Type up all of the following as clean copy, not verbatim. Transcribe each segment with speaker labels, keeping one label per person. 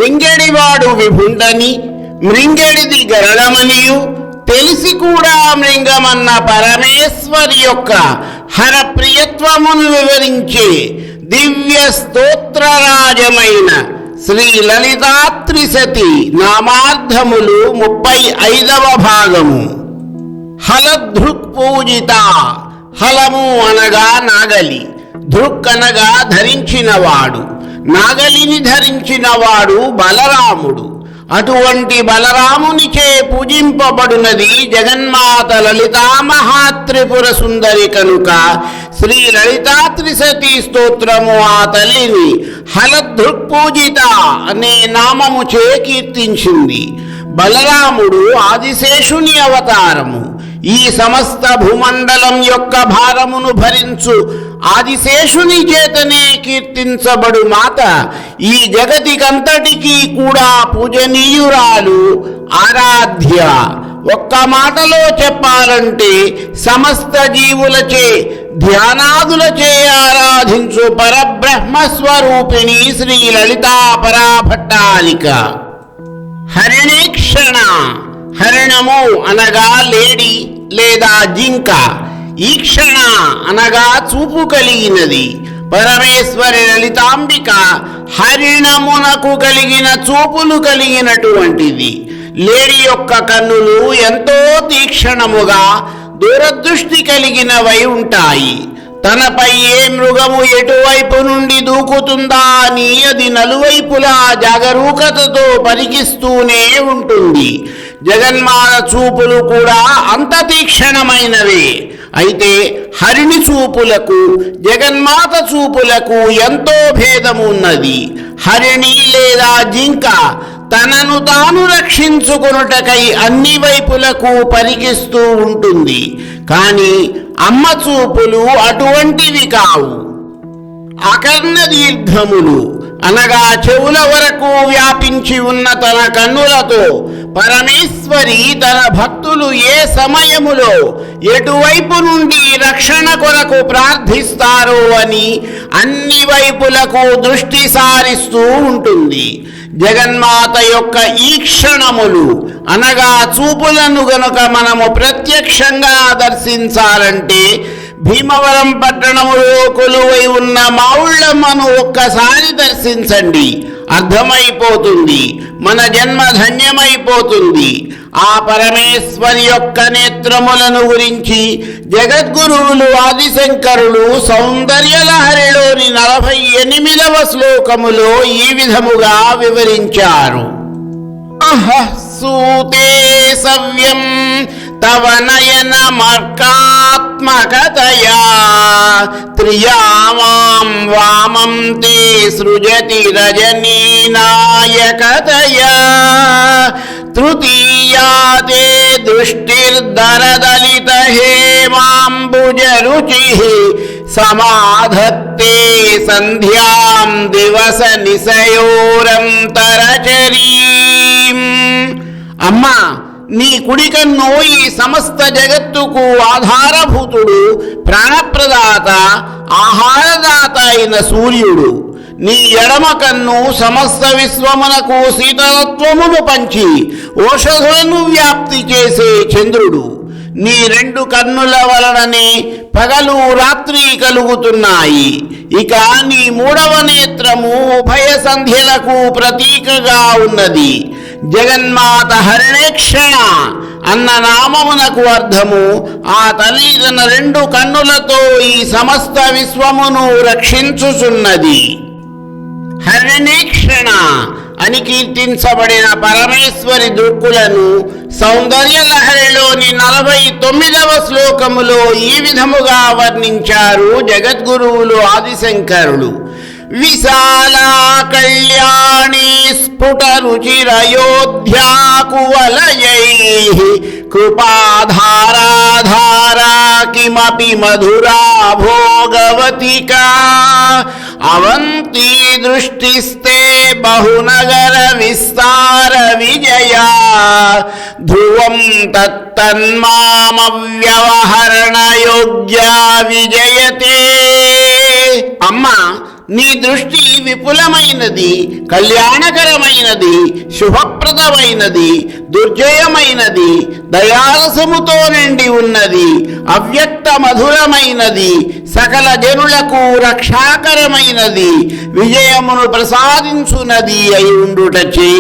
Speaker 1: మృంగెడివాడు విభుండని మృంగెడిది గరళమనియు తెలిసి కూడా మృంగమన్న పరమేశ్వరి యొక్క హరప్రియత్వమును వివరించే దివ్య స్తోత్రరాజమైన శ్రీ లలితా త్రిశతి నామార్థములు 35వ భాగము. హలధృక్ పూజిత. హలము అనగా నాగలి, ధృక్ అనగా ధరించినవాడు. నాగలిని ధరించినవాడు బలరాముడు. అటువంటి బలరామునిచే పూజింపబడునది జగన్మాత లలితా మహాత్రిపుర సుందరి కనుక శ్రీ లలితా త్రిశతి స్తోత్రము ఆ తల్లిని హలధృక్ పూజిత అనే నామముచే కీర్తించింది. బలరాముడు ఆదిశేషుని అవతారము. ఈ సమస్త భూమండలం యొక్క భారమును భరించు ఆదిశేషుని చేతనే కీర్తించబడు మాత ఈ జగతికంతటికీ కూడా పూజనీయురాలు, ఆరాధ్య. ఒక్క మాటలో చెప్పాలంటే సమస్త జీవులచే ధ్యానాదులచే ఆరాధించు పరబ్రహ్మస్వరూపిణి శ్రీ లలితా పరాభట్టాలిక. హరిణీక్షణ. హరిణము అనగా లేడి లేదా జింక. ఈక్షణ అనగా చూపు కలిగినది. పరమేశ్వరి లలితాంబిక హరిణమునకు కలిగిన చూపులు కలిగినటువంటిది. లేడి యొక్క కన్నులు ఎంతో తీక్షణముగా దూరదృష్టి కలిగినవై ఉంటాయి. తనపై ఏ మృగము ఎటువైపు నుండి దూకుతుందా అని అది నలువైపులా జాగరూకతతో పరికిస్తూనే ఉంటుంది. జగన్మాత చూపులు కూడా అంత తీక్షణమైనవే. అయితే హరిణి చూపులకు జగన్మాత చూపులకు ఎంతో భేదము ఉన్నది. హరిణి లేదా జింక తనను తాను రక్షించుకొనుటకై అన్ని వైపులకు పరికిస్తూ ఉంటుంది. కానీ అమ్మ చూపులు అటువంటివి కావు. అకర్ణ దీర్ఘములు అనగా చెవుల వరకు వ్యాపించి ఉన్న తన కన్నులతో పరమేశ్వరి తన భక్తులు ఏ సమయములో ఎటువైపు నుండి రక్షణ కొరకు ప్రార్థిస్తారో అని అన్ని వైపులకు దృష్టి సారిస్తూ ఉంటుంది. జగన్మాత యొక్క ఈక్షణములు అనగా చూపులను గనుక మనము ప్రత్యక్షంగా దర్శించాలంటే భీమవరం పట్టణములో కొలువై ఉన్న మావుళ్ళమ్మను ఒక్కసారి దర్శించండి, అర్థమైపోతుంది. మన జన్మ ధన్యమైపోతుంది. ఆ పరమేశ్వరి యొక్క నేత్రములను గురించి జగద్గురువులు ఆదిశంకరులు సౌందర్యలహరిలోని 48వ శ్లోకములో ఈ విధముగా వివరించారు. సూతే సవ్యం తవ నయన మర్కాత్మకతయా త్రియామాం వామం తే సృజతి రజనీ నాయకతయా తృతీయా తే దృష్టిర్దరదలిత హేమాంబుజ రుచి సమాధత్తే సంధ్యాం దివస నిశయోరంతరచరీం. అమ్మా, నీ కుడి కన్ను ఈ సమస్త జగత్తుకు ఆధారభూతుడు, ప్రాణప్రదాత, ఆహారదాత అయిన సూర్యుడు. నీ ఎడమ కన్ను సమస్త విశ్వమునకు శీతలత్వమును పంచి ఓషధులను వ్యాప్తి చేసే చంద్రుడు. నీ 2 కన్నుల వలననే పగలు రాత్రి కలుగుతున్నాయి. ఇక నీ 3వ నేత్రము ఉభయ సంధ్యలకు ప్రతీకగా ఉన్నది. జగన్మాత హరిణేక్షణ అన్న నామమునకు అర్థము ఆ తల్లి తన 2 కన్నులతో ఈ సమస్త విశ్వమును రక్షించుచున్నది. హరిణేక్షణ అని కీర్తించబడిన పరమేశ్వరి దృక్కులను సౌందర్యలహరిలోని 49వ శ్లోకములో ఈ విధముగా వర్ణించారు జగద్గురువులు ఆదిశంకరులు. విశాలా కళ్యాణి స్ఫుట రుచిరయోధ్యాకువలయై కృపాధారాధారా కిమపి మధురా భోగవతికా అవంతి దృష్టిస్తే బహునగర విస్తార విజయా ధ్రువం తత్తన్మామవ్యవహరణ యోగ్యా విజయతే. అమ్మ, నీ దృష్టి విపులమైనది, కళ్యాణకరమైనది, శుభప్రదమైనది, దుర్జయమైనది, దయారసముతో నిండి ఉన్నది, అవ్యక్త మధురమైనది, సకల జనులకు రక్షాకరమైనది, విజయమును ప్రసాదించున్నది అయి ఉండుటచే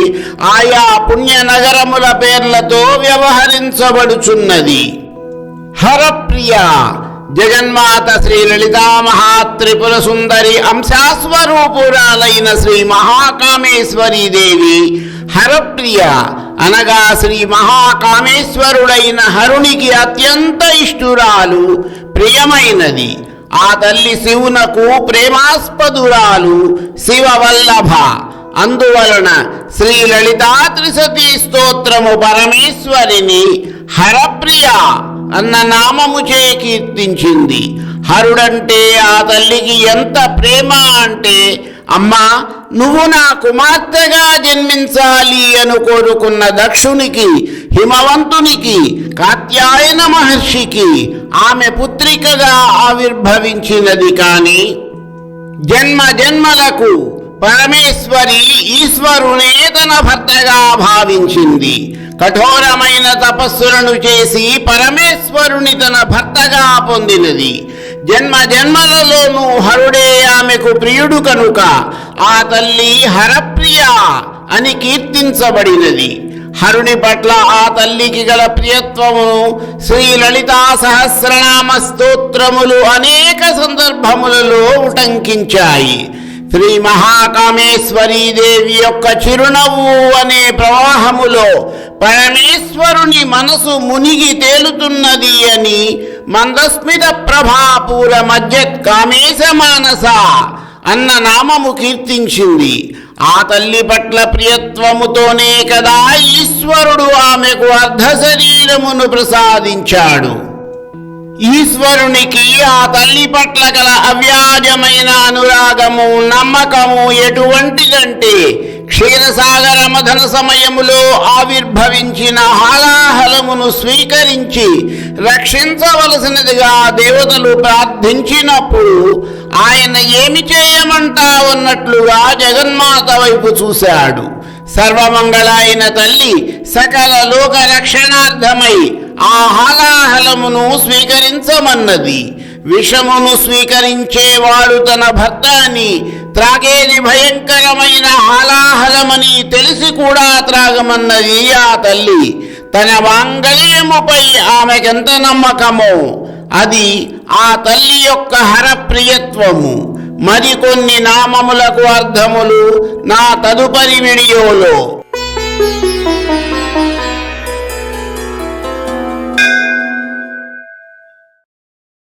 Speaker 1: ఆయా పుణ్యనగరముల పేర్లతో వ్యవహరించబడుచున్నది. హరప్రియ జగన్మాత శ్రీ లలితా మహాత్రిపుర సుందరి అంశాస్వరూపురాలైన శ్రీ మహాకామేశ్వరీ దేవి హరప్రియ అనగా శ్రీ మహాకామేశ్వరుడైన హరునికి అత్యంత ఇష్టురాలు, ప్రియమైనది. ఆ తల్లి శివునకు ప్రేమాస్పదురాలు, శివవల్లభ. అందువలన శ్రీ లలితా త్రిసతీ స్తోత్రము పరమేశ్వరిని హరప్రియ అన్న నామముచే కీర్తించింది. హరుడంటే ఆ తల్లికి ఎంత ప్రేమ అంటే, అమ్మా నువ్వు నా కుమార్తెగా జన్మించాలి అని కోరుకున్న దక్షునికి, హిమవంతునికి, కాత్యాయన మహర్షికి ఆమె పుత్రికగా ఆవిర్భవించినది. కాని జన్మ జన్మలకు పరమేశ్వరి ఈశ్వరునే తన భర్తగా భావించింది. కఠోరమైన తపస్సులను చేసి పరమేశ్వరుని తన భర్తగా పొందినది. జన్మ జన్మలలోనూ హరుడే ఆమెకు ప్రియుడు కనుక ఆ తల్లి హరప్రియ అని కీర్తించబడినది. హరుని పట్ల ఆ తల్లికి గల ప్రియత్వమును శ్రీ లలితా సహస్రనామ స్తోత్రములు అనేక సందర్భములలో ఉటంకించాయి. శ్రీ మహాకామేశ్వరీ దేవి యొక్క చిరునవ్వు అనే ప్రవాహములో పరమేశ్వరుని మనసు మునిగి తేలుతున్నది అని మందస్మిత ప్రభాపూర మధ్యత్ కామేశ మానస అన్న నామము కీర్తించింది. ఆ తల్లి పట్ల ప్రియత్వముతోనే కదా ఈశ్వరుడు ఆమెకు అర్ధ శరీరమును ప్రసాదించాడు. ఈశ్వరునికి ఆ తల్లి పట్ల గల అవ్యాజమైన అనురాగము, నమ్మకము ఎటువంటిదంటే, క్షీరసాగర మథన సమయములో ఆవిర్భవించిన హాలాహలమును స్వీకరించి రక్షించవలసినదిగా దేవతలు ప్రార్థించినప్పుడు ఆయన ఏమి చేయమంటావన్నట్లుగా జగన్మాత వైపు చూశాడు. సర్వమంగళ అయిన తల్లి సకల లోక రక్షణార్థమై ఆ హాలాహలమును స్వీకరించమన్నది. విషమును స్వీకరించేవాడు తన భర్త అని, త్రాగేది భయంకరమైన హాలాహలమని తెలిసి కూడా త్రాగమన్నది ఆ తల్లి. తన మాంగళ్యముపై ఆమెకెంత నమ్మకమో అది ఆ తల్లి యొక్క హరప్రియత్వము. మరికొన్ని నామములకు అర్థములు నా తదుపరి వీడియోలో